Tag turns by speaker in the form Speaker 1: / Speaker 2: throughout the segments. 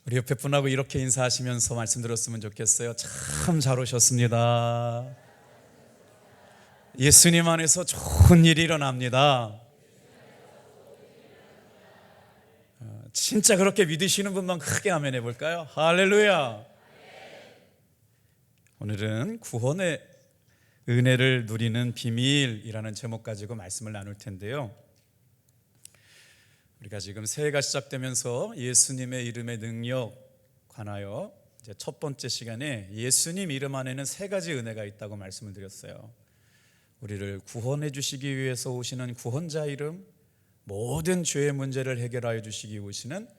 Speaker 1: 우리 옆에 분하고 이렇게 인사하시면서 말씀 들었으면 좋겠어요. 참 잘 오셨습니다. 예수님 안에서 좋은 일이 일어납니다. 진짜 그렇게 믿으시는 분만 크게 아멘 해볼까요? 할렐루야. 오늘은 구원의 은혜를 누리는 비밀이라는 제목 가지고 말씀을 나눌 텐데요, 우리가 지금 새해가 시작되면서 예수님의 이름의 능력 관하여 이제 첫 번째 시간에 예수님 이름 안에는 세 가지 은혜가 있다고 말씀을 드렸어요. 우리를 구원해 주시기 위해서 오시는 구원자 이름, 모든 죄의 문제를 해결하여 주시기 오시는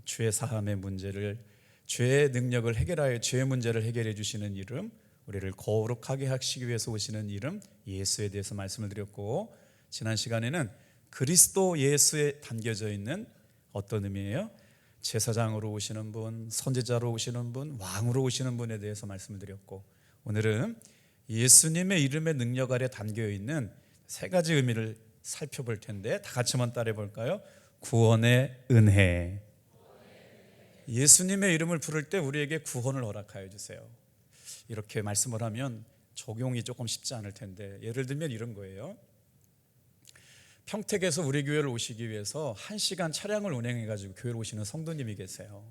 Speaker 1: 죄 사함의 문제를, 죄의 능력을 해결하여 죄의 문제를 해결해 주시는 이름, 우리를 거룩하게 하시기 위해서 오시는 이름 예수에 대해서 말씀을 드렸고, 지난 시간에는 그리스도 예수에 담겨져 있는 어떤 의미예요? 제사장으로 오시는 분, 선지자로 오시는 분, 왕으로 오시는 분에 대해서 말씀을 드렸고, 오늘은 예수님의 이름의 능력 아래 담겨 있는 세 가지 의미를 살펴볼 텐데, 다 같이 한번 따라해 볼까요? 구원의 은혜. 예수님의 이름을 부를 때 우리에게 구원을 허락하여 주세요. 이렇게 말씀을 하면 적용이 조금 쉽지 않을 텐데, 예를 들면 이런 거예요. 평택에서 우리 교회를 오시기 위해서 1시간 차량을 운행해가지고 교회를 오시는 성도님이 계세요.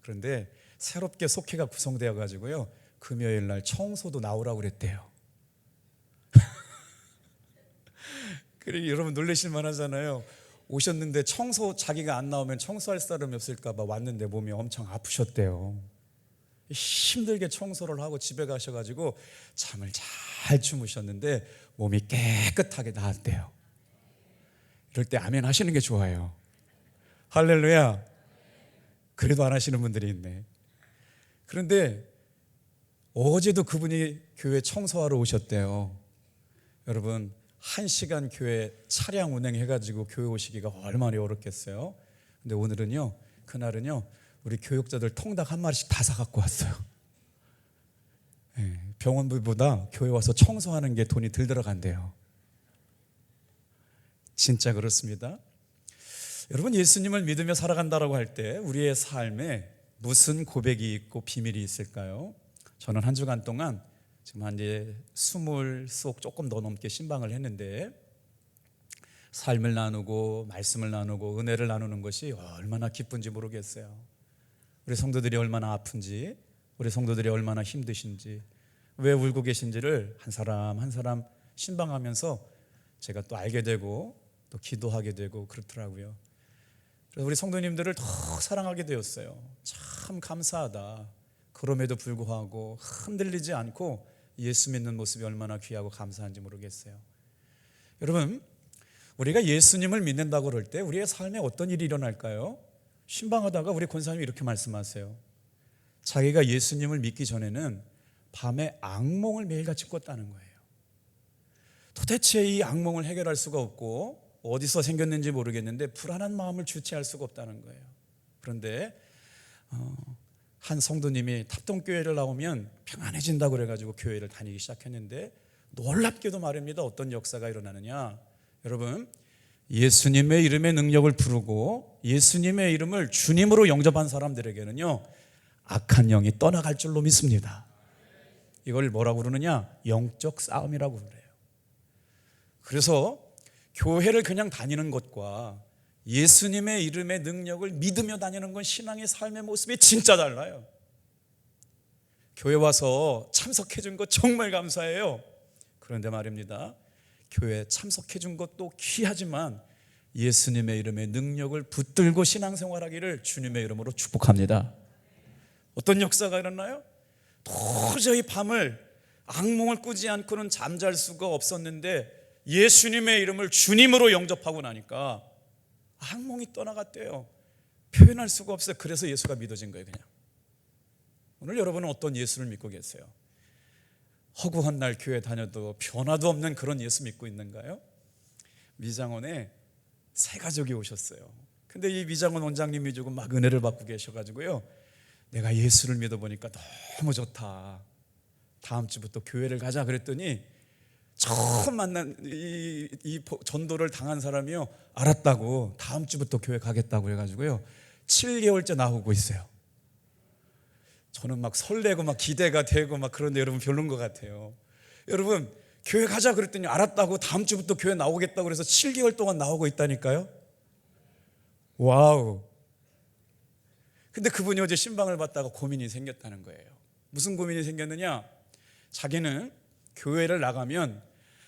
Speaker 1: 그런데 새롭게 속회가 구성되어 가지고요, 금요일 날 청소도 나오라고 그랬대요. 그리고 여러분 놀라실 만하잖아요. 오셨는데 청소 자기가 안 나오면 청소할 사람이 없을까 봐 왔는데 몸이 엄청 아프셨대요. 힘들게 청소를 하고 집에 가셔가지고 잠을 잘 주무셨는데 몸이 깨끗하게 나았대요. 이럴 때 아멘 하시는 게 좋아요. 할렐루야. 그래도 안 하시는 분들이 있네. 그런데 어제도 그분이 교회 청소하러 오셨대요. 여러분 1시간 교회 차량 운행해가지고 교회 오시기가 얼마나 어렵겠어요. 근데 오늘은요, 그날은요, 우리 교육자들 통닭 한 마리씩 다 사갖고 왔어요. 병원비보다 교회 와서 청소하는 게 돈이 덜 들어간대요. 진짜 그렇습니다. 여러분, 예수님을 믿으며 살아간다라고 할 때 우리의 삶에 무슨 고백이 있고 비밀이 있을까요? 저는 한 주간 동안 지금 한 이제 20속 조금 더 넘게 신방을 했는데, 삶을 나누고 말씀을 나누고 은혜를 나누는 것이 얼마나 기쁜지 모르겠어요. 우리 성도들이 얼마나 아픈지, 우리 성도들이 얼마나 힘드신지, 왜 울고 계신지를 한 사람 한 사람 신방하면서 제가 또 알게 되고 또 기도하게 되고 그렇더라고요. 그래서 우리 성도님들을 더 사랑하게 되었어요. 참 감사하다. 그럼에도 불구하고 흔들리지 않고 예수 믿는 모습이 얼마나 귀하고 감사한지 모르겠어요. 여러분, 우리가 예수님을 믿는다고 그럴 때 우리의 삶에 어떤 일이 일어날까요? 신방하다가 우리 권사님이 이렇게 말씀하세요. 자기가 예수님을 믿기 전에는 밤에 악몽을 매일같이 꿨다는 거예요. 도대체 이 악몽을 해결할 수가 없고 어디서 생겼는지 모르겠는데 불안한 마음을 주체할 수가 없다는 거예요. 그런데 한 성도님이 탑동교회를 나오면 평안해진다고 그래가지고 교회를 다니기 시작했는데, 놀랍게도 말입니다. 어떤 역사가 일어나느냐, 여러분, 예수님의 이름의 능력을 부르고 예수님의 이름을 주님으로 영접한 사람들에게는요, 악한 영이 떠나갈 줄로 믿습니다. 이걸 뭐라고 그러느냐, 영적 싸움이라고 그래요. 그래서 교회를 그냥 다니는 것과 예수님의 이름의 능력을 믿으며 다니는 건 신앙의 삶의 모습이 진짜 달라요. 교회 와서 참석해 준 것 정말 감사해요. 그런데 말입니다, 교회 참석해 준 것도 귀하지만 예수님의 이름의 능력을 붙들고 신앙생활하기를 주님의 이름으로 축복합니다. 어떤 역사가 일어나요? 도저히 밤을 악몽을 꾸지 않고는 잠잘 수가 없었는데 예수님의 이름을 주님으로 영접하고 나니까 악몽이 떠나갔대요. 표현할 수가 없어요. 그래서 예수가 믿어진 거예요. 그냥. 오늘 여러분은 어떤 예수를 믿고 계세요? 허구한 날 교회 다녀도 변화도 없는 그런 예수 믿고 있는가요? 미장원에 세 가족이 오셨어요. 근데 이 미장원 원장님이 조금 막 은혜를 받고 계셔가지고요, 내가 예수를 믿어보니까 너무 좋다, 다음 주부터 교회를 가자 그랬더니 처음 만난 이 전도를 당한 사람이요, 알았다고 다음 주부터 교회 가겠다고 해가지고요, 7개월째 나오고 있어요. 저는 막 설레고 막 기대가 되고 막 그런데 여러분 별론 것 같아요. 여러분 교회 가자 그랬더니 알았다고 다음 주부터 교회 나오겠다고 그래서 7개월 동안 나오고 있다니까요. 와우. 근데 그분이 어제 신방을 받다가 고민이 생겼다는 거예요. 무슨 고민이 생겼느냐? 자기는 교회를 나가면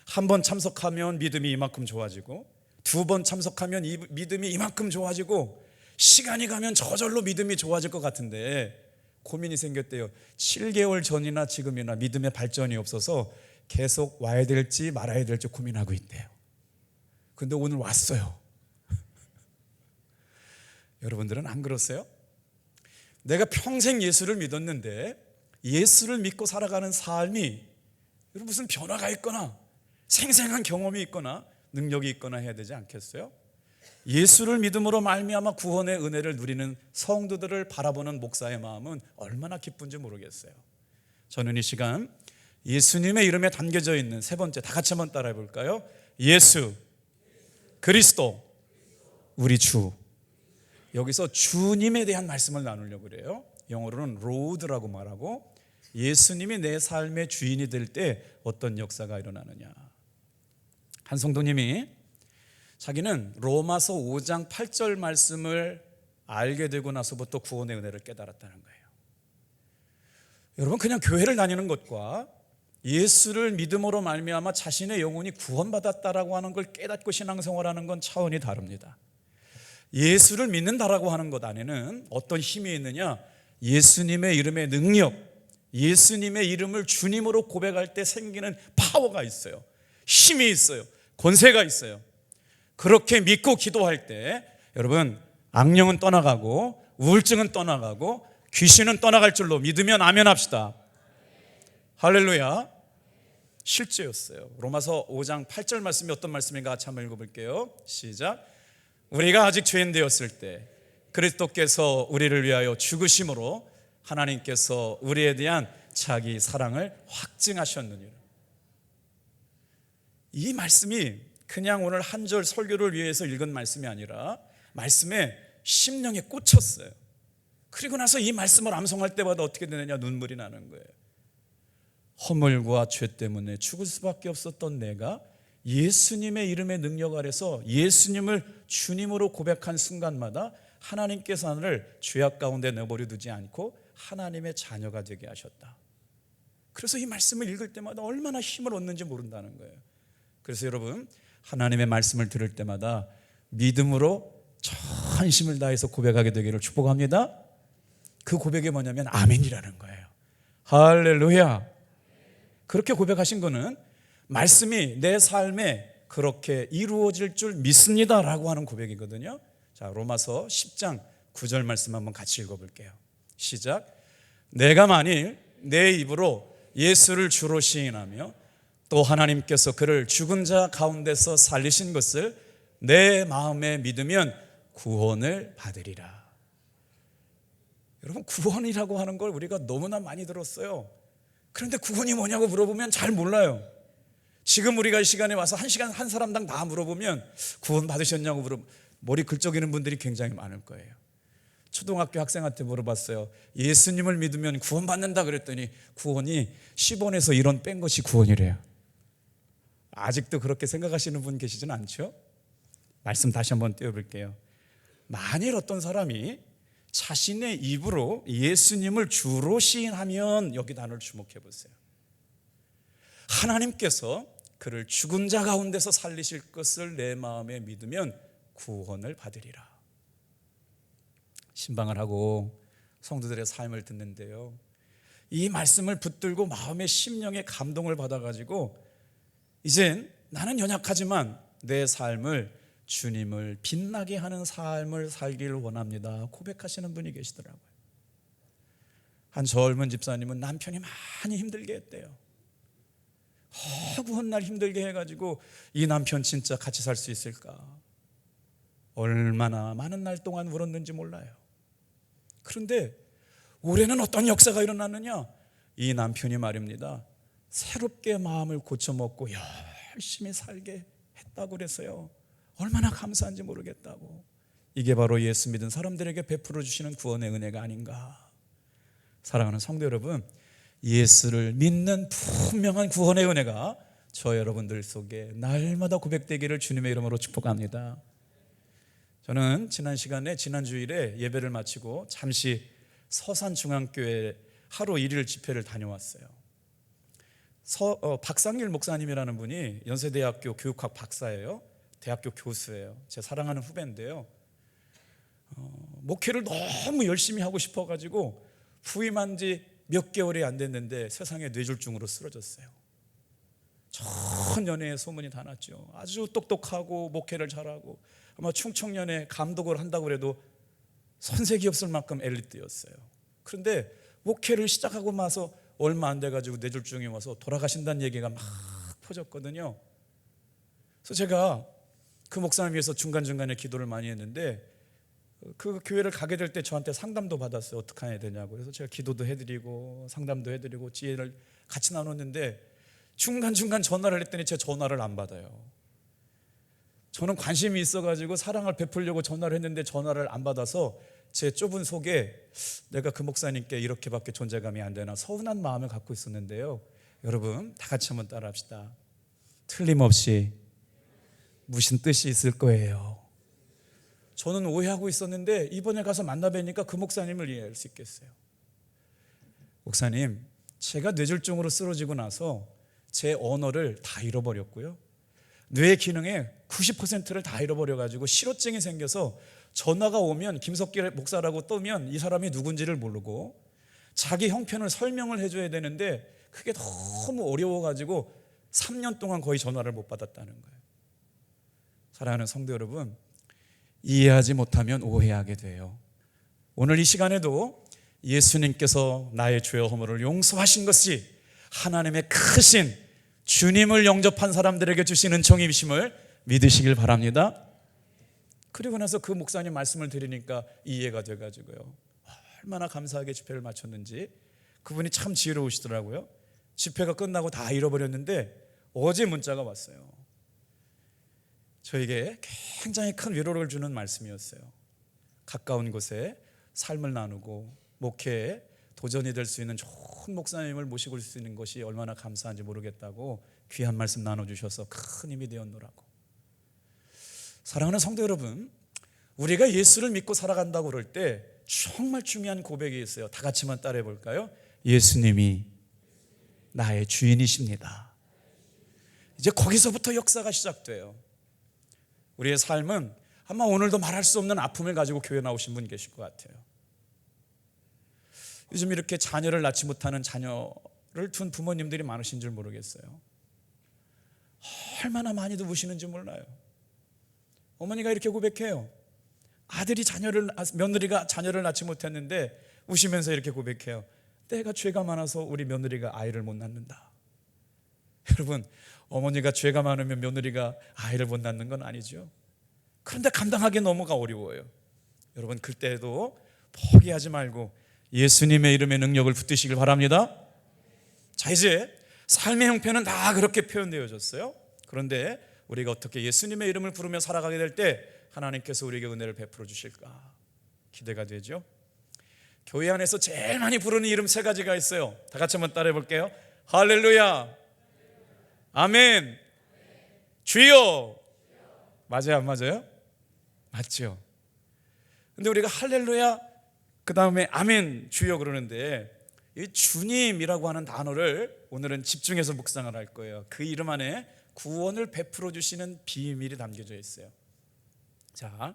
Speaker 1: 한 번 참석하면 믿음이 이만큼 좋아지고, 두 번 참석하면 이 믿음이 이만큼 좋아지고, 시간이 가면 저절로 믿음이 좋아질 것 같은데 고민이 생겼대요. 7개월 전이나 지금이나 믿음의 발전이 없어서 계속 와야 될지 말아야 될지 고민하고 있대요. 근데 오늘 왔어요. 여러분들은 안 그렇어요? 내가 평생 예수를 믿었는데 예수를 믿고 살아가는 삶이 무슨 변화가 있거나 생생한 경험이 있거나 능력이 있거나 해야 되지 않겠어요? 예수를 믿음으로 말미암아 구원의 은혜를 누리는 성도들을 바라보는 목사의 마음은 얼마나 기쁜지 모르겠어요. 저는 이 시간 예수님의 이름에 담겨져 있는 세 번째, 다 같이 한번 따라해 볼까요? 예수 그리스도 우리 주. 여기서 주님에 대한 말씀을 나누려고 그래요. 영어로는 로드라고 말하고, 예수님이 내 삶의 주인이 될 때 어떤 역사가 일어나느냐. 한 성도님이 자기는 로마서 5장 8절 말씀을 알게 되고 나서부터 구원의 은혜를 깨달았다는 거예요. 여러분, 그냥 교회를 다니는 것과 예수를 믿음으로 말미암아 자신의 영혼이 구원받았다라고 하는 걸 깨닫고 신앙생활하는 건 차원이 다릅니다. 예수를 믿는다라고 하는 것 안에는 어떤 힘이 있느냐? 예수님의 이름의 능력, 예수님의 이름을 주님으로 고백할 때 생기는 파워가 있어요. 힘이 있어요. 권세가 있어요. 그렇게 믿고 기도할 때 여러분, 악령은 떠나가고 우울증은 떠나가고 귀신은 떠나갈 줄로 믿으면 아멘 합시다. 할렐루야. 실제였어요. 로마서 5장 8절 말씀이 어떤 말씀인가 같이 한번 읽어볼게요. 시작. 우리가 아직 죄인 되었을 때 그리스도께서 우리를 위하여 죽으심으로 하나님께서 우리에 대한 자기 사랑을 확증하셨느니라. 이 말씀이 그냥 오늘 한 절 설교를 위해서 읽은 말씀이 아니라 말씀에 심령에 꽂혔어요. 그리고 나서 이 말씀을 암송할 때마다 어떻게 되느냐? 눈물이 나는 거예요. 허물과 죄 때문에 죽을 수밖에 없었던 내가 예수님의 이름의 능력 아래서 예수님을 주님으로 고백한 순간마다 하나님께서 나를 죄악 가운데 내버려 두지 않고 하나님의 자녀가 되게 하셨다. 그래서 이 말씀을 읽을 때마다 얼마나 힘을 얻는지 모른다는 거예요. 그래서 여러분, 하나님의 말씀을 들을 때마다 믿음으로 전심을 다해서 고백하게 되기를 축복합니다. 그 고백이 뭐냐면 아멘이라는 거예요. 할렐루야. 그렇게 고백하신 거는 말씀이 내 삶에 그렇게 이루어질 줄 믿습니다라고 하는 고백이거든요. 자, 로마서 10장 9절 말씀 한번 같이 읽어볼게요. 시작. 내가 만일 내 입으로 예수를 주로 시인하며 또 하나님께서 그를 죽은 자 가운데서 살리신 것을 내 마음에 믿으면 구원을 받으리라. 여러분, 구원이라고 하는 걸 우리가 너무나 많이 들었어요. 그런데 구원이 뭐냐고 물어보면 잘 몰라요. 지금 우리가 이 시간에 와서 한 시간 한 사람당 다 물어보면 구원 받으셨냐고 물어보면 머리 긁적이는 분들이 굉장히 많을 거예요. 초등학교 학생한테 물어봤어요. 예수님을 믿으면 구원 받는다 그랬더니 구원이 10원에서 1원 뺀 것이 구원이래요. 아직도 그렇게 생각하시는 분 계시진 않죠? 말씀 다시 한번 띄워볼게요. 만일 어떤 사람이 자신의 입으로 예수님을 주로 시인하면, 여기 단어를 주목해 보세요. 하나님께서 그를 죽은 자 가운데서 살리실 것을 내 마음에 믿으면 구원을 받으리라. 신방을 하고 성도들의 삶을 듣는데요, 이 말씀을 붙들고 마음의 심령의 감동을 받아가지고 이젠 나는 연약하지만 내 삶을 주님을 빛나게 하는 삶을 살기를 원합니다 고백하시는 분이 계시더라고요. 한 젊은 집사님은 남편이 많이 힘들게 했대요. 허구한 날 힘들게 해가지고 이 남편 진짜 같이 살 수 있을까? 얼마나 많은 날 동안 울었는지 몰라요. 그런데 올해는 어떤 역사가 일어났느냐? 이 남편이 말입니다, 새롭게 마음을 고쳐먹고 열심히 살게 했다고 그랬어요. 얼마나 감사한지 모르겠다고. 이게 바로 예수 믿은 사람들에게 베풀어 주시는 구원의 은혜가 아닌가. 사랑하는 성도 여러분, 예수를 믿는 분명한 구원의 은혜가 저 여러분들 속에 날마다 고백되기를 주님의 이름으로 축복합니다. 저는 지난 시간에 지난 주일에 예배를 마치고 잠시 서산중앙교회 하루 1일 집회를 다녀왔어요. 박상일 목사님이라는 분이 연세대학교 교육학 박사예요. 대학교 교수예요. 제 사랑하는 후배인데요. 목회를 너무 열심히 하고 싶어가지고 부임한 지 몇 개월이 안 됐는데 세상에 뇌졸중으로 쓰러졌어요. 전연예에 소문이 다 났죠. 아주 똑똑하고 목회를 잘하고 아마 충청연예 감독을 한다고 해도 손색이 없을 만큼 엘리트였어요. 그런데 목회를 시작하고 나서 얼마 안 돼가지고 뇌졸중이 와서 돌아가신다는 얘기가 막 퍼졌거든요. 그래서 제가 그 목사님 위해서 중간중간에 기도를 많이 했는데 그 교회를 가게 될 때 저한테 상담도 받았어요. 어떻게 해야 되냐고. 그래서 제가 기도도 해드리고 상담도 해드리고 지혜를 같이 나눴는데 중간중간 전화를 했더니 제 전화를 안 받아요. 저는 관심이 있어가지고 사랑을 베풀려고 전화를 했는데 전화를 안 받아서 제 좁은 속에 내가 그 목사님께 이렇게밖에 존재감이 안 되나 서운한 마음을 갖고 있었는데요. 여러분 다 같이 한번 따라합시다. 틀림없이 무슨 뜻이 있을 거예요. 저는 오해하고 있었는데 이번에 가서 만나 뵈니까 그 목사님을 이해할 수 있겠어요. 목사님, 제가 뇌졸중으로 쓰러지고 나서 제 언어를 다 잃어버렸고요. 뇌 기능의 90%를 다 잃어버려가지고 실어증이 생겨서 전화가 오면 김석길 목사라고 뜨면 이 사람이 누군지를 모르고 자기 형편을 설명을 해줘야 되는데 그게 너무 어려워가지고 3년 동안 거의 전화를 못 받았다는 거예요. 사랑하는 성도 여러분, 이해하지 못하면 오해하게 돼요. 오늘 이 시간에도 예수님께서 나의 죄와 허물을 용서하신 것이 하나님의 크신 주님을 영접한 사람들에게 주신 은총이심을 믿으시길 바랍니다. 그리고 나서 그 목사님 말씀을 드리니까 이해가 돼가지고요. 얼마나 감사하게 집회를 마쳤는지 그분이 참 지혜로우시더라고요. 집회가 끝나고 다 잃어버렸는데 어제 문자가 왔어요. 저에게 굉장히 큰 위로를 주는 말씀이었어요. 가까운 곳에 삶을 나누고 목회에 도전이 될 수 있는 좋은 목사님을 모시고 올 수 있는 것이 얼마나 감사한지 모르겠다고 귀한 말씀 나눠주셔서 큰 힘이 되었노라고. 사랑하는 성도 여러분, 우리가 예수를 믿고 살아간다고 그럴 때 정말 중요한 고백이 있어요. 다 같이만 따라해 볼까요? 예수님이 나의 주인이십니다. 이제 거기서부터 역사가 시작돼요. 우리의 삶은 아마 오늘도 말할 수 없는 아픔을 가지고 교회 나오신 분 계실 것 같아요. 요즘 이렇게 자녀를 낳지 못하는 자녀를 둔 부모님들이 많으신 줄 모르겠어요. 얼마나 많이도 우시는지 몰라요. 어머니가 이렇게 고백해요. 며느리가 자녀를 낳지 못했는데 우시면서 이렇게 고백해요. 내가 죄가 많아서 우리 며느리가 아이를 못 낳는다. 여러분, 어머니가 죄가 많으면 며느리가 아이를 못 낳는 건 아니죠. 그런데 감당하기 너무가 어려워요. 여러분, 그때도 포기하지 말고 예수님의 이름의 능력을 붙드시길 바랍니다. 자, 이제 삶의 형편은 다 그렇게 표현되어졌어요. 그런데 우리가 어떻게 예수님의 이름을 부르며 살아가게 될 때 하나님께서 우리에게 은혜를 베풀어 주실까 기대가 되죠. 교회 안에서 제일 많이 부르는 이름 3가지가 있어요. 다 같이 한번 따라해 볼게요. 할렐루야, 아멘, 주여. 맞아요, 안 맞아요? 맞죠. 근데 우리가 할렐루야, 그 다음에 아멘, 주여 그러는데 이 주님이라고 하는 단어를 오늘은 집중해서 묵상을 할 거예요. 그 이름 안에 구원을 베풀어 주시는 비밀이 담겨져 있어요. 자,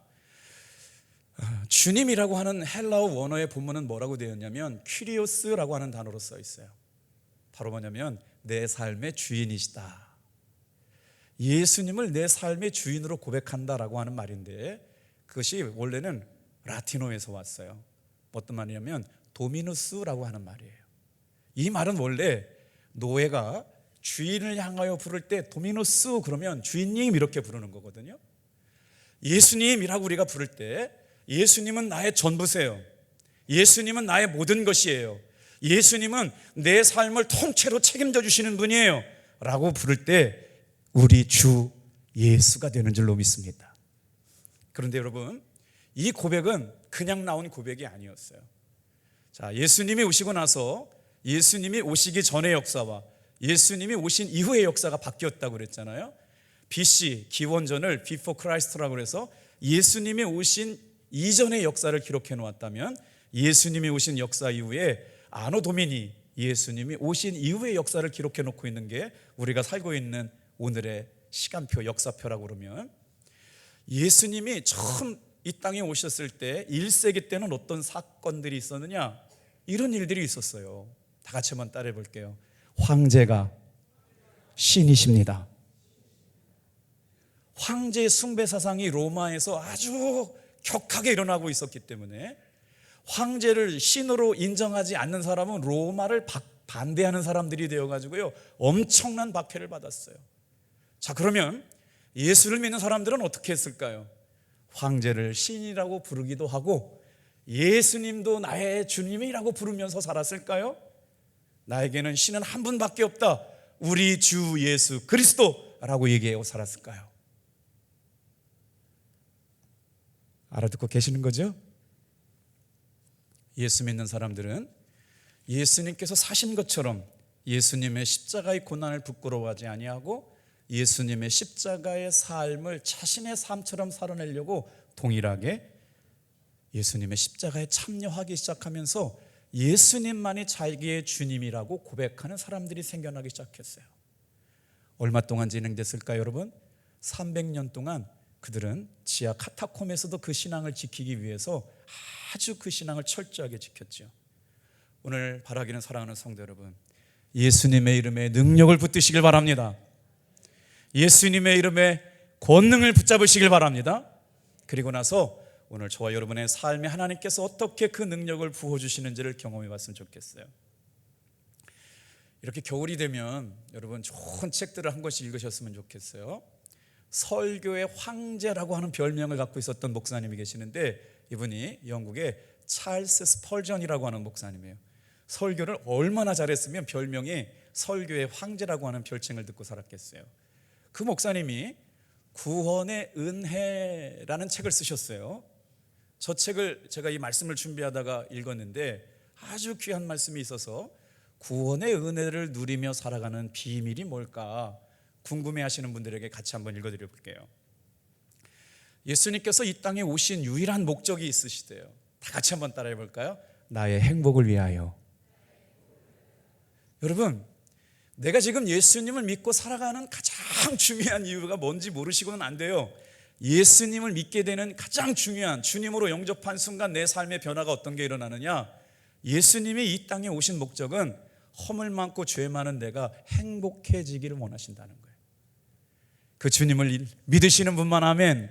Speaker 1: 주님이라고 하는 헬라어 원어의 본문은 뭐라고 되었냐면 퀴리오스라고 하는 단어로 써 있어요. 바로 뭐냐면 내 삶의 주인이시다. 예수님을 내 삶의 주인으로 고백한다라고 하는 말인데 그것이 원래는 라틴어에서 왔어요. 어떤 말이냐면 도미누스라고 하는 말이에요. 이 말은 원래 노예가 주인을 향하여 부를 때 도미누스 그러면 주인님 이렇게 부르는 거거든요. 예수님이라고 우리가 부를 때 예수님은 나의 전부세요. 예수님은 나의 모든 것이에요. 예수님은 내 삶을 통째로 책임져 주시는 분이에요 라고 부를 때 우리 주 예수가 되는 줄로 믿습니다. 그런데 여러분, 이 고백은 그냥 나온 고백이 아니었어요. 자, 예수님이 오시고 나서 예수님이 오시기 전의 역사와 예수님이 오신 이후의 역사가 바뀌었다고 그랬잖아요. BC, 기원전을 Before Christ라고 해서 예수님이 오신 이전의 역사를 기록해 놓았다면, 예수님이 오신 역사 이후에 아노 도미니, 예수님이 오신 이후의 역사를 기록해 놓고 있는 게 우리가 살고 있는 오늘의 시간표, 역사표라고 그러면, 예수님이 처음 이 땅에 오셨을 때 1세기 때는 어떤 사건들이 있었느냐? 이런 일들이 있었어요. 다 같이 한번 따라해 볼게요. 황제가 신이십니다. 황제 숭배 사상이 로마에서 아주 격하게 일어나고 있었기 때문에 황제를 신으로 인정하지 않는 사람은 로마를 반대하는 사람들이 되어가지고요, 엄청난 박해를 받았어요. 자, 그러면 예수를 믿는 사람들은 어떻게 했을까요? 황제를 신이라고 부르기도 하고 예수님도 나의 주님이라고 부르면서 살았을까요? 나에게는 신은 한 분밖에 없다, 우리 주 예수 그리스도라고 얘기하고 살았을까요? 알아듣고 계시는 거죠? 예수 믿는 사람들은 예수님께서 사신 것처럼 예수님의 십자가의 고난을 부끄러워하지 아니하고 예수님의 십자가의 삶을 자신의 삶처럼 살아내려고 동일하게 예수님의 십자가에 참여하기 시작하면서 예수님만이 자기의 주님이라고 고백하는 사람들이 생겨나기 시작했어요. 얼마 동안 진행됐을까요, 여러분? 300년 동안 그들은 지하 카타콤에서도 그 신앙을 지키기 위해서 아주 그 신앙을 철저하게 지켰죠. 오늘 바라기는 사랑하는 성도 여러분, 예수님의 이름에 능력을 붙드시길 바랍니다. 예수님의 이름에 권능을 붙잡으시길 바랍니다. 그리고 나서 오늘 저와 여러분의 삶에 하나님께서 어떻게 그 능력을 부어주시는지를 경험해 봤으면 좋겠어요. 이렇게 겨울이 되면 여러분 좋은 책들을 한 권씩 읽으셨으면 좋겠어요. 설교의 황제라고 하는 별명을 갖고 있었던 목사님이 계시는데, 이분이 영국의 찰스 스펄전이라고 하는 목사님이에요. 설교를 얼마나 잘했으면 별명이 설교의 황제라고 하는 별칭을 듣고 살았겠어요. 그 목사님이 구원의 은혜라는 책을 쓰셨어요. 저 책을 제가 이 말씀을 준비하다가 읽었는데 아주 귀한 말씀이 있어서 구원의 은혜를 누리며 살아가는 비밀이 뭘까 궁금해하시는 분들에게 같이 한번 읽어드려 볼게요. 예수님께서 이 땅에 오신 유일한 목적이 있으시대요. 다 같이 한번 따라해 볼까요? 나의 행복을 위하여. 여러분, 내가 지금 예수님을 믿고 살아가는 가장 중요한 이유가 뭔지 모르시고는 안 돼요. 예수님을 믿게 되는 가장 중요한, 주님으로 영접한 순간 내 삶의 변화가 어떤 게 일어나느냐? 예수님이 이 땅에 오신 목적은 허물 많고 죄 많은 내가 행복해지기를 원하신다는 거예요. 그 주님을 믿으시는 분만 아멘.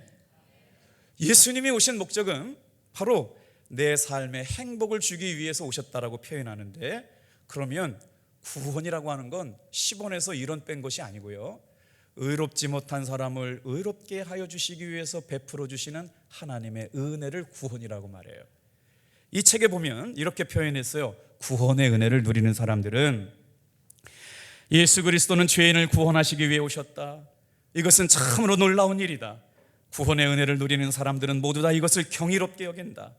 Speaker 1: 예수님이 오신 목적은 바로 내 삶에 행복을 주기 위해서 오셨다라고 표현하는데, 그러면 구원이라고 하는 건 10원에서 1원 뺀 것이 아니고요, 의롭지 못한 사람을 의롭게 하여 주시기 위해서 베풀어 주시는 하나님의 은혜를 구원이라고 말해요. 이 책에 보면 이렇게 표현했어요. 구원의 은혜를 누리는 사람들은 예수 그리스도는 죄인을 구원하시기 위해 오셨다. 이것은 참으로 놀라운 일이다. 구원의 은혜를 누리는 사람들은 모두 다 이것을 경이롭게 여긴다.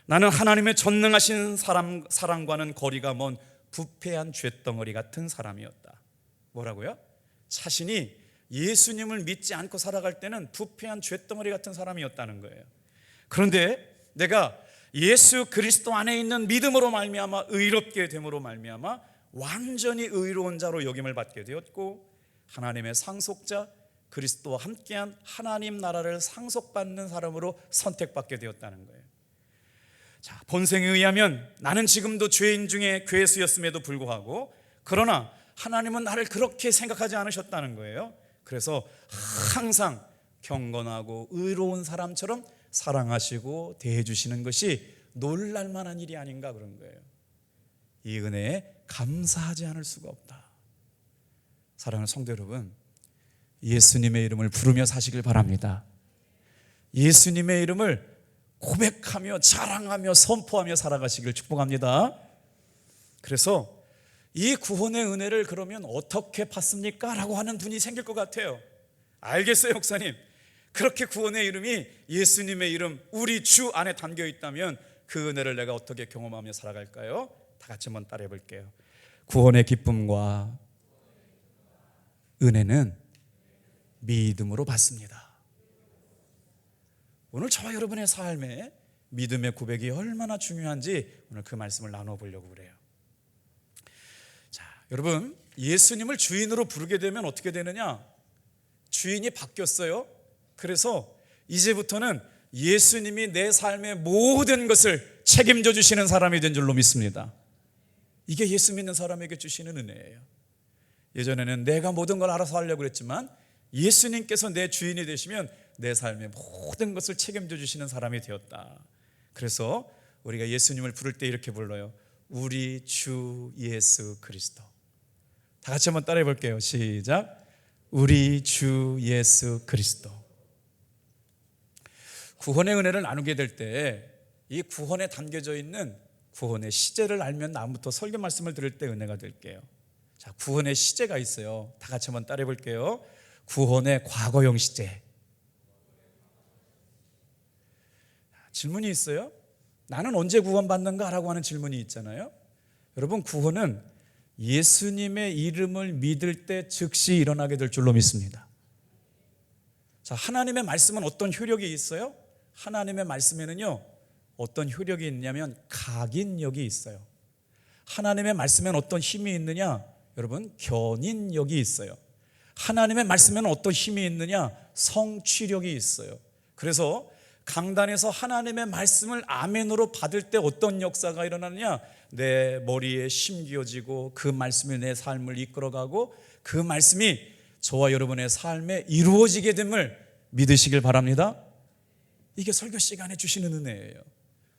Speaker 1: 나는 하나님의 전능하신 사랑과는 거리가 먼 부패한 쇳덩어리 같은 사람이었다. 뭐라고요? 자신이 예수님을 믿지 않고 살아갈 때는 부패한 쇳덩어리 같은 사람이었다는 거예요. 그런데 내가 예수 그리스도 안에 있는 믿음으로 말미암아 의롭게 됨으로 말미암아 완전히 의로운 자로 여김을 받게 되었고, 하나님의 상속자 그리스도와 함께한 하나님 나라를 상속받는 사람으로 선택받게 되었다는 거예요. 자, 본성에 의하면 나는 지금도 죄인 중에 괴수였음에도 불구하고, 그러나 하나님은 나를 그렇게 생각하지 않으셨다는 거예요. 그래서 항상 경건하고 의로운 사람처럼 사랑하시고 대해주시는 것이 놀랄만한 일이 아닌가 그런 거예요. 이 은혜에 감사하지 않을 수가 없다. 사랑하는 성도 여러분, 예수님의 이름을 부르며 사시길 바랍니다. 예수님의 이름을 고백하며 자랑하며 선포하며 살아가시길 축복합니다. 그래서 이 구원의 은혜를 그러면 어떻게 받습니까? 라고 하는 분이 생길 것 같아요. 알겠어요, 목사님. 그렇게 구원의 이름이 예수님의 이름, 우리 주 안에 담겨 있다면 그 은혜를 내가 어떻게 경험하며 살아갈까요? 다 같이 한번 따라해 볼게요. 구원의 기쁨과 은혜는 믿음으로 받습니다. 오늘 저와 여러분의 삶에 믿음의 고백이 얼마나 중요한지 오늘 그 말씀을 나눠보려고 그래요. 자, 여러분, 예수님을 주인으로 부르게 되면 어떻게 되느냐? 주인이 바뀌었어요. 그래서 이제부터는 예수님이 내 삶의 모든 것을 책임져 주시는 사람이 된 줄로 믿습니다. 이게 예수 믿는 사람에게 주시는 은혜예요. 예전에는 내가 모든 걸 알아서 하려고 그랬지만 예수님께서 내 주인이 되시면 내 삶의 모든 것을 책임져 주시는 사람이 되었다. 그래서 우리가 예수님을 부를 때 이렇게 불러요. 우리 주 예수 그리스도. 다 같이 한번 따라해 볼게요. 시작. 우리 주 예수 그리스도. 구원의 은혜를 나누게 될 때 이 구원에 담겨져 있는 구원의 시제를 알면 다음부터 설교 말씀을 들을 때 은혜가 될게요. 자, 구원의 시제가 있어요. 다 같이 한번 따라해 볼게요. 구원의 과거형 시제. 질문이 있어요. 나는 언제 구원받는가? 라고 하는 질문이 있잖아요. 여러분, 구원은 예수님의 이름을 믿을 때 즉시 일어나게 될 줄로 믿습니다. 자, 하나님의 말씀은 어떤 효력이 있어요? 하나님의 말씀에는요, 어떤 효력이 있냐면 각인력이 있어요. 하나님의 말씀에는 어떤 힘이 있느냐? 여러분, 견인력이 있어요. 하나님의 말씀에는 어떤 힘이 있느냐? 성취력이 있어요. 그래서 강단에서 하나님의 말씀을 아멘으로 받을 때 어떤 역사가 일어나느냐? 내 머리에 심겨지고 그 말씀이 내 삶을 이끌어가고 그 말씀이 저와 여러분의 삶에 이루어지게 됨을 믿으시길 바랍니다. 이게 설교 시간에 주시는 은혜예요.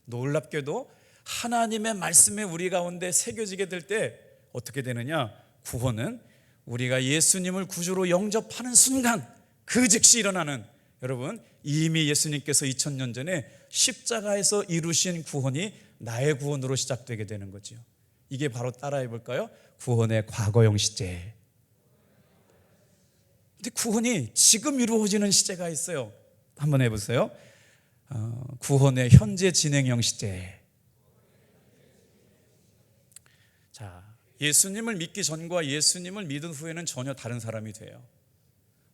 Speaker 1: 놀랍게도 하나님의 말씀에 우리 가운데 새겨지게 될 때 어떻게 되느냐? 구원은 우리가 예수님을 구주로 영접하는 순간 그 즉시 일어나는, 여러분, 이미 예수님께서 2000년 전에 십자가에서 이루신 구원이 나의 구원으로 시작되게 되는 거죠. 이게 바로 따라해 볼까요? 구원의 과거형 시제. 근데 구원이 지금 이루어지는 시제가 있어요. 한번 해보세요. 구원의 현재 진행형 시제. 자, 예수님을 믿기 전과 예수님을 믿은 후에는 전혀 다른 사람이 돼요.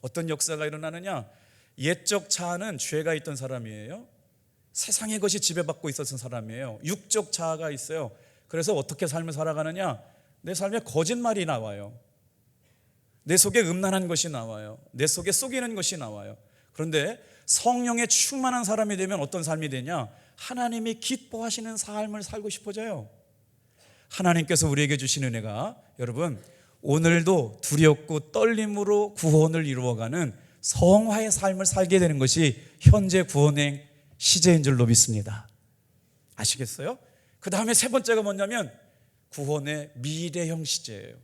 Speaker 1: 어떤 역사가 일어나느냐? 옛적 자아는 죄가 있던 사람이에요. 세상의 것이 지배받고 있었던 사람이에요. 육적 자아가 있어요. 그래서 어떻게 삶을 살아가느냐? 내 삶에 거짓말이 나와요. 내 속에 음란한 것이 나와요. 내 속에 속이는 것이 나와요. 그런데 성령에 충만한 사람이 되면 어떤 삶이 되냐? 하나님이 기뻐하시는 삶을 살고 싶어져요. 하나님께서 우리에게 주신 은혜가, 여러분, 오늘도 두렵고 떨림으로 구원을 이루어가는 성화의 삶을 살게 되는 것이 현재 구원의 시제인 줄로 믿습니다. 아시겠어요? 그 다음에 세 번째가 뭐냐면 구원의 미래형 시제예요.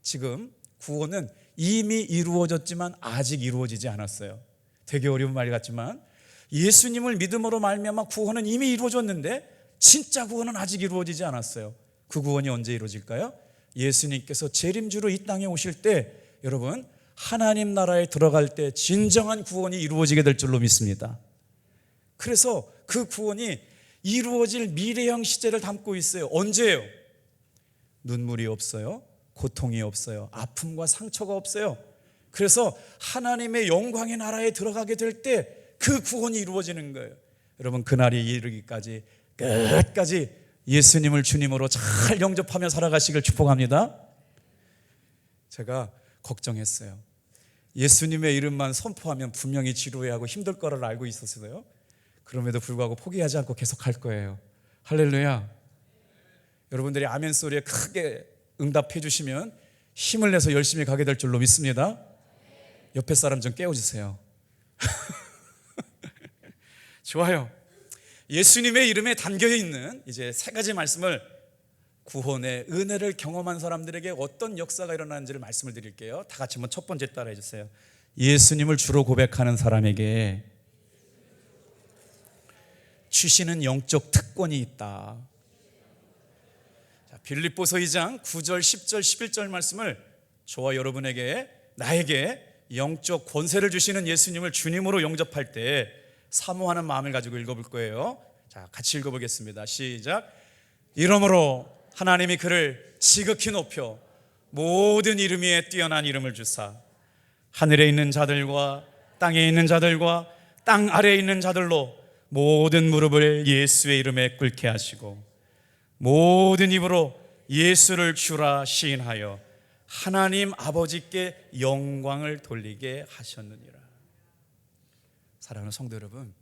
Speaker 1: 지금 구원은 이미 이루어졌지만 아직 이루어지지 않았어요. 되게 어려운 말 같지만 예수님을 믿음으로 말미암아 구원은 이미 이루어졌는데 진짜 구원은 아직 이루어지지 않았어요. 그 구원이 언제 이루어질까요? 예수님께서 재림주로 이 땅에 오실 때, 여러분, 하나님 나라에 들어갈 때 진정한 구원이 이루어지게 될 줄로 믿습니다. 그래서 그 구원이 이루어질 미래형 시제를 담고 있어요. 언제예요? 눈물이 없어요. 고통이 없어요. 아픔과 상처가 없어요. 그래서 하나님의 영광의 나라에 들어가게 될 때 그 구원이 이루어지는 거예요. 여러분, 그날이 이르기까지 끝까지 예수님을 주님으로 잘 영접하며 살아가시길 축복합니다. 제가 걱정했어요. 예수님의 이름만 선포하면 분명히 지루해하고 힘들 거를 알고 있었어요. 그럼에도 불구하고 포기하지 않고 계속 할 거예요. 할렐루야. 여러분들이 아멘 소리에 크게 응답해 주시면 힘을 내서 열심히 가게 될 줄로 믿습니다. 옆에 사람 좀 깨워주세요. 좋아요. 예수님의 이름에 담겨있는 이제 세 가지 말씀을, 구원의 은혜를 경험한 사람들에게 어떤 역사가 일어나는지를 말씀을 드릴게요. 다 같이 한번 첫 번째 따라해 주세요. 예수님을 주로 고백하는 사람에게 주시는 영적 특권이 있다. 자, 빌립보서 2장 9절, 10절, 11절 말씀을 저와 여러분에게, 나에게 영적 권세를 주시는 예수님을 주님으로 영접할 때 사모하는 마음을 가지고 읽어볼 거예요. 자, 같이 읽어보겠습니다. 시작. 이러므로 하나님이 그를 지극히 높여 모든 이름 위에 뛰어난 이름을 주사 하늘에 있는 자들과 땅에 있는 자들과 땅 아래에 있는 자들로 모든 무릎을 예수의 이름에 꿇게 하시고 모든 입으로 예수를 주라 시인하여 하나님 아버지께 영광을 돌리게 하셨느니라. 사랑하는 성도 여러분,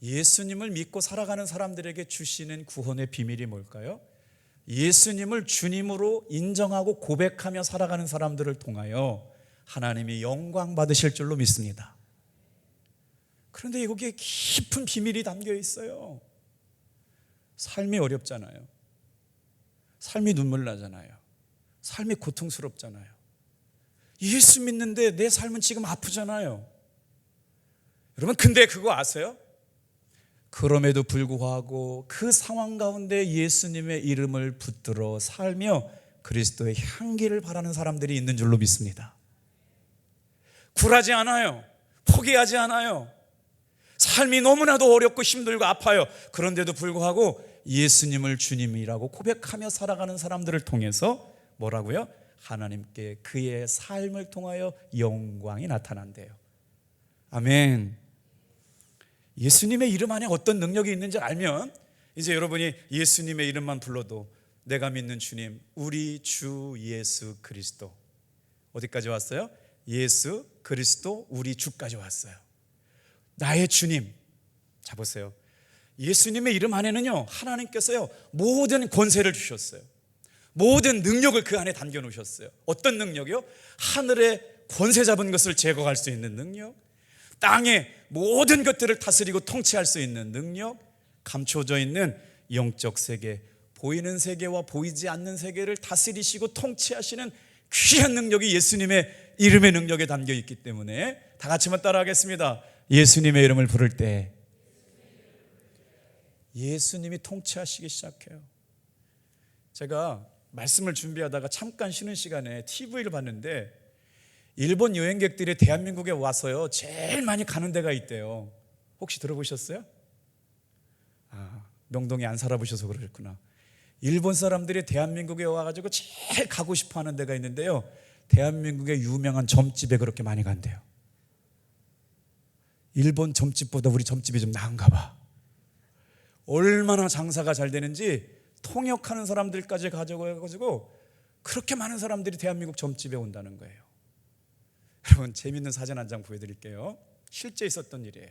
Speaker 1: 예수님을 믿고 살아가는 사람들에게 주시는 구원의 비밀이 뭘까요? 예수님을 주님으로 인정하고 고백하며 살아가는 사람들을 통하여 하나님이 영광 받으실 줄로 믿습니다. 그런데 여기에 깊은 비밀이 담겨 있어요. 삶이 어렵잖아요. 삶이 눈물 나잖아요. 삶이 고통스럽잖아요. 예수 믿는데 내 삶은 지금 아프잖아요. 여러분, 근데 그거 아세요? 그럼에도 불구하고 그 상황 가운데 예수님의 이름을 붙들어 살며 그리스도의 향기를 바라는 사람들이 있는 줄로 믿습니다. 굴하지 않아요. 포기하지 않아요. 삶이 너무나도 어렵고 힘들고 아파요. 그런데도 불구하고 예수님을 주님이라고 고백하며 살아가는 사람들을 통해서 뭐라고요? 하나님께 그의 삶을 통하여 영광이 나타난대요. 아멘. 예수님의 이름 안에 어떤 능력이 있는지 알면 이제 여러분이 예수님의 이름만 불러도 내가 믿는 주님, 우리 주 예수 그리스도, 어디까지 왔어요? 예수 그리스도 우리 주까지 왔어요. 나의 주님. 자, 보세요. 예수님의 이름 안에는요, 하나님께서요 모든 권세를 주셨어요. 모든 능력을 그 안에 담겨 놓으셨어요. 어떤 능력이요? 하늘의 권세 잡은 것을 제거할 수 있는 능력, 땅의 모든 것들을 다스리고 통치할 수 있는 능력, 감춰져 있는 영적 세계, 보이는 세계와 보이지 않는 세계를 다스리시고 통치하시는 귀한 능력이 예수님의 이름의 능력에 담겨 있기 때문에 다 같이 한번 따라하겠습니다. 예수님의 이름을 부를 때 예수님이 통치하시기 시작해요. 제가 말씀을 준비하다가 잠깐 쉬는 시간에 TV를 봤는데 일본 여행객들이 대한민국에 와서요 제일 많이 가는 데가 있대요. 혹시 들어보셨어요? 명동에 안 살아보셔서 그렇구나. 일본 사람들이 대한민국에 와가지고 제일 가고 싶어 하는 데가 있는데요, 대한민국의 유명한 점집에 그렇게 많이 간대요. 일본 점집보다 우리 점집이 좀 나은가 봐. 얼마나 장사가 잘 되는지 통역하는 사람들까지 가져가가지고 그렇게 많은 사람들이 대한민국 점집에 온다는 거예요. 여러분, 재밌는 사진 한 장 보여드릴게요. 실제 있었던 일이에요.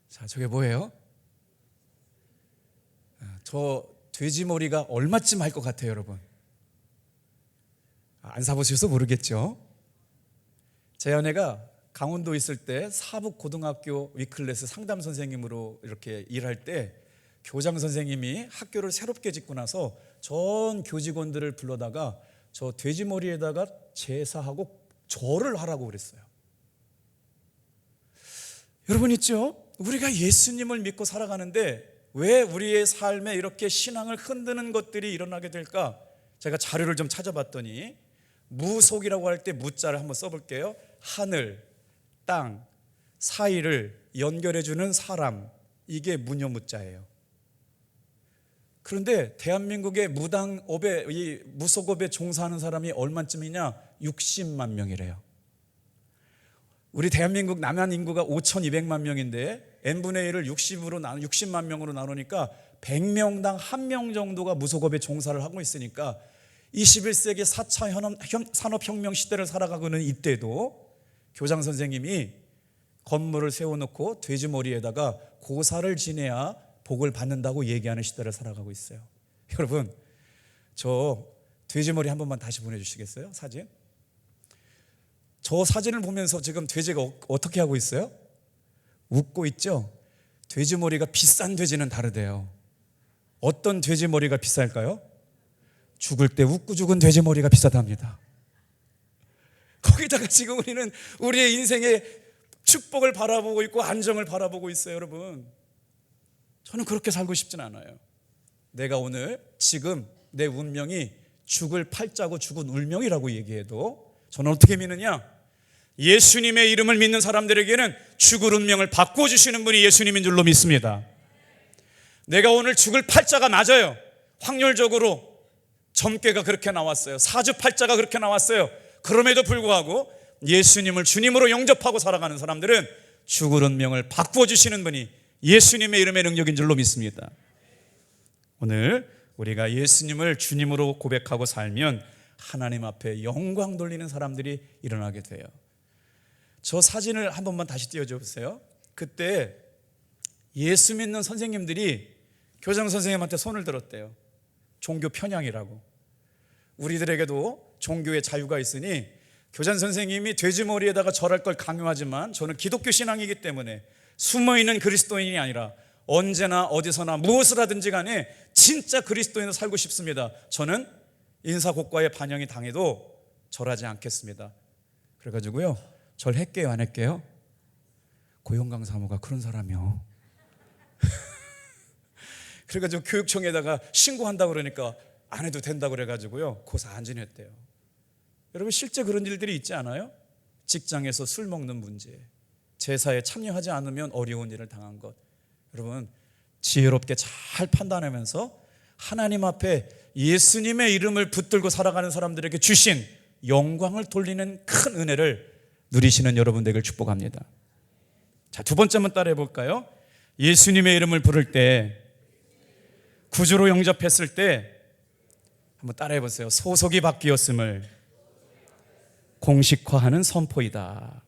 Speaker 1: 자, 저게 뭐예요? 저 돼지머리가 얼마쯤 할 것 같아요, 여러분? 안 사보셔서 모르겠죠? 제 아내가 강원도 있을 때 사북고등학교 위클래스 상담 선생님으로 이렇게 일할 때 교장 선생님이 학교를 새롭게 짓고 나서 전 교직원들을 불러다가 저 돼지머리에다가 제사하고 절을 하라고 그랬어요. 여러분 있죠? 우리가 예수님을 믿고 살아가는데 왜 우리의 삶에 이렇게 신앙을 흔드는 것들이 일어나게 될까? 제가 자료를 좀 찾아봤더니 무속이라고 할 때 무자를 한번 써볼게요. 하늘, 땅 사이를 연결해주는 사람, 이게 무녀무자예요. 그런데 대한민국의 무당업에, 이 무속업에 종사하는 사람이 얼마쯤이냐? 60만 명이래요. 우리 대한민국 남한 인구가 5,200만 명인데 n분의 1을 60만 명으로 나누니까 100명당 1명 정도가 무속업에 종사를 하고 있으니까 21세기 4차 산업혁명 시대를 살아가고 있는 이때도 교장 선생님이 건물을 세워놓고 돼지머리에다가 고사를 지내야 복을 받는다고 얘기하는 시대를 살아가고 있어요. 여러분, 저 돼지머리 한 번만 다시 보내주시겠어요? 사진. 저 사진을 보면서 지금 돼지가 어떻게 하고 있어요? 웃고 있죠? 돼지머리가 비싼 돼지는 다르대요. 어떤 돼지머리가 비쌀까요? 죽을 때 웃고 죽은 돼지머리가 비싸답니다. 거기다가 지금 우리는 우리의 인생의 축복을 바라보고 있고 안정을 바라보고 있어요. 여러분, 저는 그렇게 살고 싶진 않아요. 내가 오늘 지금 내 운명이 죽을 팔자고 죽은 울명이라고 얘기해도 저는 어떻게 믿느냐? 예수님의 이름을 믿는 사람들에게는 죽을 운명을 바꿔주시는 분이 예수님인 줄로 믿습니다. 내가 오늘 죽을 팔자가 맞아요. 확률적으로 점괘가 그렇게 나왔어요. 사주팔자가 그렇게 나왔어요. 그럼에도 불구하고 예수님을 주님으로 영접하고 살아가는 사람들은 죽을 운명을 바꿔주시는 분이 예수님의 이름의 능력인 줄로 믿습니다. 오늘 우리가 예수님을 주님으로 고백하고 살면 하나님 앞에 영광 돌리는 사람들이 일어나게 돼요. 저 사진을 한 번만 다시 띄워줘 보세요. 그때 예수 믿는 선생님들이 교장 선생님한테 손을 들었대요. 종교 편향이라고. 우리들에게도 종교의 자유가 있으니 교장 선생님이 돼지머리에다가 절할 걸 강요하지만 저는 기독교 신앙이기 때문에 숨어있는 그리스도인이 아니라 언제나 어디서나 무엇을 하든지 간에 진짜 그리스도인으로 살고 싶습니다. 저는 인사고과에 반영이 당해도 절하지 않겠습니다. 그래가지고요, 절할게요 안 할게요? 고영강 사모가 그런 사람이요. 그래가지고 교육청에다가 신고한다고 그러니까 안 해도 된다고 그래가지고요, 고사 안 지냈대요. 여러분, 실제 그런 일들이 있지 않아요? 직장에서 술 먹는 문제, 제사에 참여하지 않으면 어려운 일을 당한 것. 여러분, 지혜롭게 잘 판단하면서 하나님 앞에 예수님의 이름을 붙들고 살아가는 사람들에게 주신 영광을 돌리는 큰 은혜를 누리시는 여러분 되길 축복합니다. 자, 두 번째 한번 따라해 볼까요? 예수님의 이름을 부를 때, 구주로 영접했을 때 한번 따라해 보세요. 소속이 바뀌었음을 공식화하는 선포이다.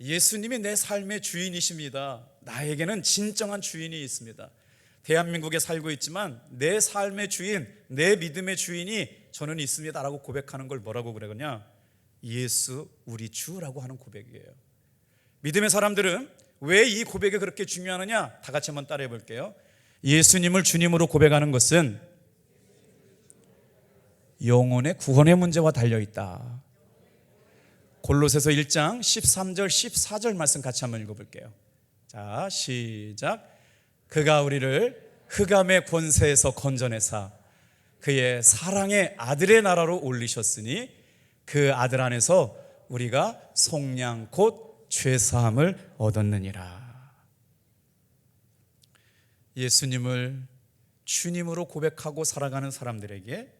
Speaker 1: 예수님이 내 삶의 주인이십니다. 나에게는 진정한 주인이 있습니다. 대한민국에 살고 있지만 내 삶의 주인, 내 믿음의 주인이 저는 있습니다 라고 고백하는 걸 뭐라고 그러냐? 예수 우리 주라고 하는 고백이에요. 믿음의 사람들은 왜 이 고백이 그렇게 중요하느냐? 다 같이 한번 따라해 볼게요. 예수님을 주님으로 고백하는 것은 영혼의 구원의 문제와 달려있다. 골로새서 1장 13절 14절 말씀 같이 한번 읽어볼게요. 자, 시작. 그가 우리를 흑암의 권세에서 건져내사 그의 사랑의 아들의 나라로 올리셨으니 그 아들 안에서 우리가 속량 곧 죄사함을 얻었느니라. 예수님을 주님으로 고백하고 살아가는 사람들에게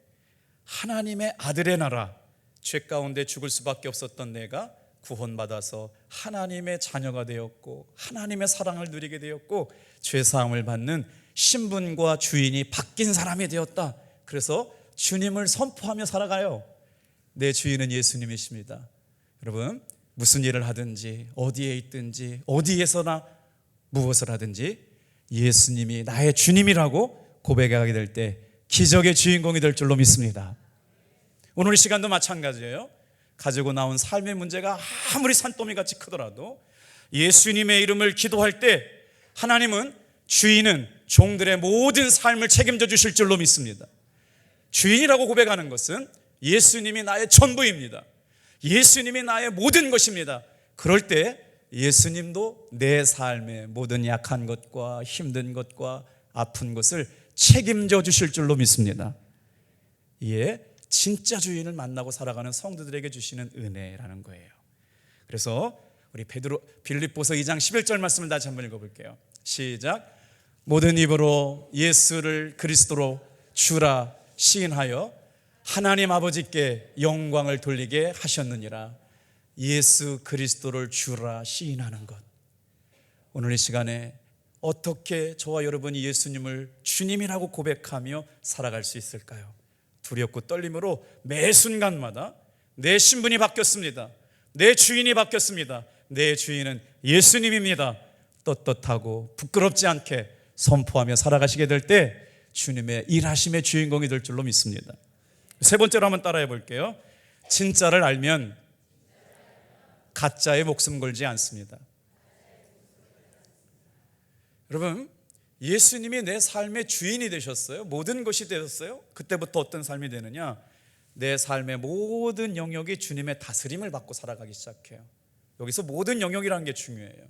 Speaker 1: 하나님의 아들의 나라, 죄 가운데 죽을 수밖에 없었던 내가 구원받아서 하나님의 자녀가 되었고 하나님의 사랑을 누리게 되었고 죄사함을 받는 신분과 주인이 바뀐 사람이 되었다. 그래서 주님을 선포하며 살아가요. 내 주인은 예수님이십니다. 여러분, 무슨 일을 하든지 어디에 있든지 어디에서나 무엇을 하든지 예수님이 나의 주님이라고 고백하게 될 때 기적의 주인공이 될 줄로 믿습니다. 오늘 이 시간도 마찬가지예요. 가지고 나온 삶의 문제가 아무리 산더미같이 크더라도 예수님의 이름을 기도할 때 하나님은 주인은 종들의 모든 삶을 책임져 주실 줄로 믿습니다. 주인이라고 고백하는 것은 예수님이 나의 전부입니다. 예수님이 나의 모든 것입니다. 그럴 때 예수님도 내 삶의 모든 약한 것과 힘든 것과 아픈 것을 책임져 주실 줄로 믿습니다. 이에 진짜 주인을 만나고 살아가는 성도들에게 주시는 은혜라는 거예요. 그래서 우리 빌립보서 2장 11절 말씀을 다시 한번 읽어볼게요. 시작. 모든 입으로 예수를 그리스도로 주라 시인하여 하나님 아버지께 영광을 돌리게 하셨느니라. 예수 그리스도를 주라 시인하는 것. 오늘 이 시간에 어떻게 저와 여러분이 예수님을 주님이라고 고백하며 살아갈 수 있을까요? 두렵고 떨림으로 매 순간마다 내 신분이 바뀌었습니다. 내 주인이 바뀌었습니다. 내 주인은 예수님입니다. 떳떳하고 부끄럽지 않게 선포하며 살아가시게 될 때 주님의 일하심의 주인공이 될 줄로 믿습니다. 세 번째로 한번 따라해 볼게요. 진짜를 알면 가짜에 목숨 걸지 않습니다. 여러분, 예수님이 내 삶의 주인이 되셨어요. 모든 것이 되셨어요. 그때부터 어떤 삶이 되느냐? 내 삶의 모든 영역이 주님의 다스림을 받고 살아가기 시작해요. 여기서 모든 영역이라는 게 중요해요.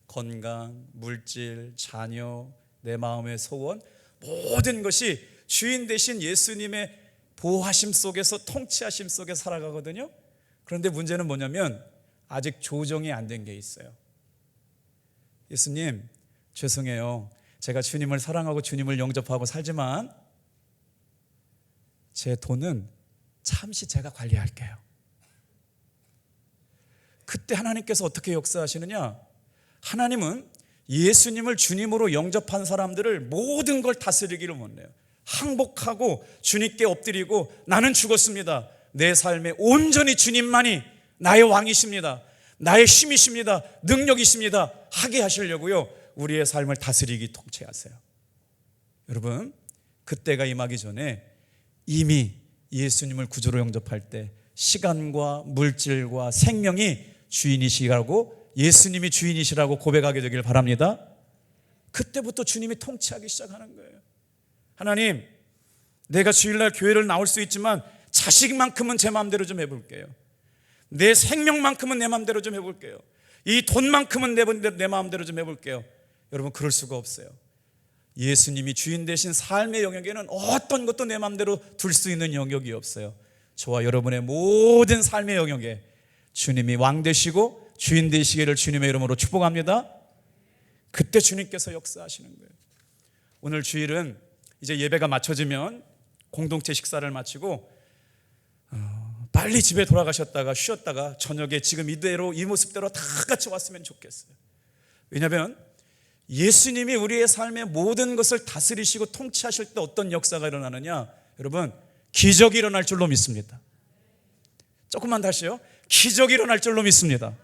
Speaker 1: 건강, 물질, 자녀, 내 마음의 소원, 모든 것이 주인 되신 예수님의 보호하심 속에서, 통치하심 속에 살아가거든요. 그런데 문제는 뭐냐면 아직 조정이 안 된 게 있어요. 예수님, 죄송해요. 제가 주님을 사랑하고 주님을 영접하고 살지만 제 돈은 잠시 제가 관리할게요. 그때 하나님께서 어떻게 역사하시느냐? 하나님은 예수님을 주님으로 영접한 사람들을 모든 걸 다스리기를 원해요. 항복하고 주님께 엎드리고 나는 죽었습니다. 내 삶에 온전히 주님만이 나의 왕이십니다. 나의 힘이십니다. 능력이십니다. 하게 하시려고요. 우리의 삶을 다스리기 통치하세요. 여러분, 그때가 임하기 전에 이미 예수님을 구주로 영접할 때 시간과 물질과 생명이 주인이시라고, 예수님이 주인이시라고 고백하게 되길 바랍니다. 그때부터 주님이 통치하기 시작하는 거예요. 하나님, 내가 주일날 교회를 나올 수 있지만 자식만큼은 제 마음대로 좀 해볼게요. 내 생명만큼은 내 마음대로 좀 해볼게요. 이 돈만큼은 내 마음대로 좀 해볼게요. 여러분, 그럴 수가 없어요. 예수님이 주인 되신 삶의 영역에는 어떤 것도 내 마음대로 둘 수 있는 영역이 없어요. 저와 여러분의 모든 삶의 영역에 주님이 왕 되시고 주인 되시기를 주님의 이름으로 축복합니다. 그때 주님께서 역사하시는 거예요. 오늘 주일은 이제 예배가 마쳐지면 공동체 식사를 마치고 빨리 집에 돌아가셨다가 쉬었다가 저녁에 지금 이대로 이 모습대로 다 같이 왔으면 좋겠어요. 왜냐하면 예수님이 우리의 삶의 모든 것을 다스리시고 통치하실 때 어떤 역사가 일어나느냐? 여러분, 기적이 일어날 줄로 믿습니다. 조금만 다시요. 기적이 일어날 줄로 믿습니다.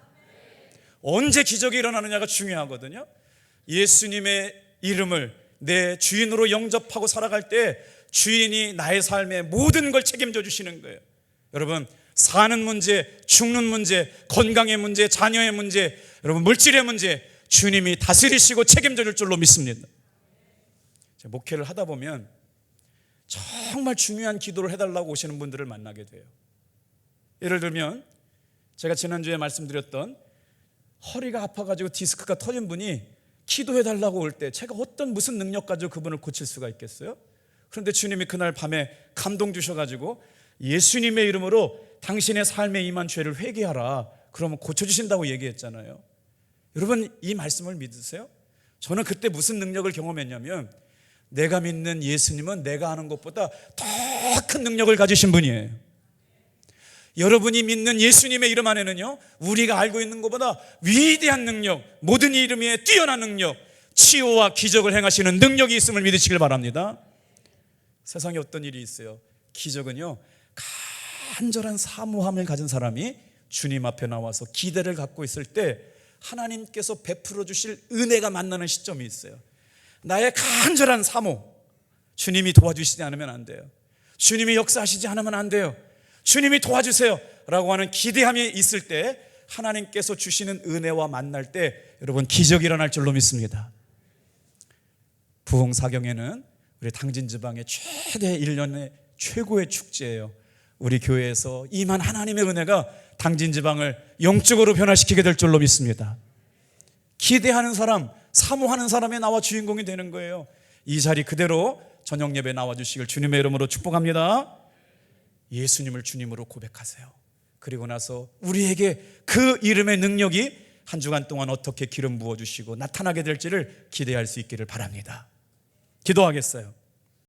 Speaker 1: 언제 기적이 일어나느냐가 중요하거든요. 예수님의 이름을 내 주인으로 영접하고 살아갈 때 주인이 나의 삶의 모든 걸 책임져 주시는 거예요. 여러분, 사는 문제, 죽는 문제, 건강의 문제, 자녀의 문제, 여러분 물질의 문제, 주님이 다스리시고 책임져 줄 줄로 믿습니다. 목회를 하다 보면 정말 중요한 기도를 해달라고 오시는 분들을 만나게 돼요. 예를 들면 제가 지난주에 말씀드렸던 허리가 아파가지고 디스크가 터진 분이 기도해달라고 올 때 제가 무슨 능력 가지고 그분을 고칠 수가 있겠어요? 그런데 주님이 그날 밤에 감동 주셔가지고 예수님의 이름으로 당신의 삶에 임한 죄를 회개하라, 그러면 고쳐주신다고 얘기했잖아요. 여러분, 이 말씀을 믿으세요? 저는 그때 무슨 능력을 경험했냐면 내가 믿는 예수님은 내가 아는 것보다 더 큰 능력을 가지신 분이에요. 여러분이 믿는 예수님의 이름 안에는요, 우리가 알고 있는 것보다 위대한 능력, 모든 이름 위에 뛰어난 능력, 치유와 기적을 행하시는 능력이 있음을 믿으시길 바랍니다. 세상에 어떤 일이 있어요? 기적은요, 간절한 사모함을 가진 사람이 주님 앞에 나와서 기대를 갖고 있을 때 하나님께서 베풀어 주실 은혜가 만나는 시점이 있어요. 나의 간절한 사모, 주님이 도와주시지 않으면 안 돼요. 주님이 역사하시지 않으면 안 돼요. 주님이 도와주세요 라고 하는 기대함이 있을 때 하나님께서 주시는 은혜와 만날 때 여러분, 기적이 일어날 줄로 믿습니다. 부흥사경에는 우리 당진지방의 최대 1년의 최고의 축제예요. 우리 교회에서 임한 하나님의 은혜가 당진지방을 영적으로 변화시키게 될 줄로 믿습니다. 기대하는 사람, 사모하는 사람이 나와 주인공이 되는 거예요. 이 자리 그대로 저녁 예배 나와주시길 주님의 이름으로 축복합니다. 예수님을 주님으로 고백하세요. 그리고 나서 우리에게 그 이름의 능력이 한 주간 동안 어떻게 기름 부어주시고 나타나게 될지를 기대할 수 있기를 바랍니다. 기도하겠어요.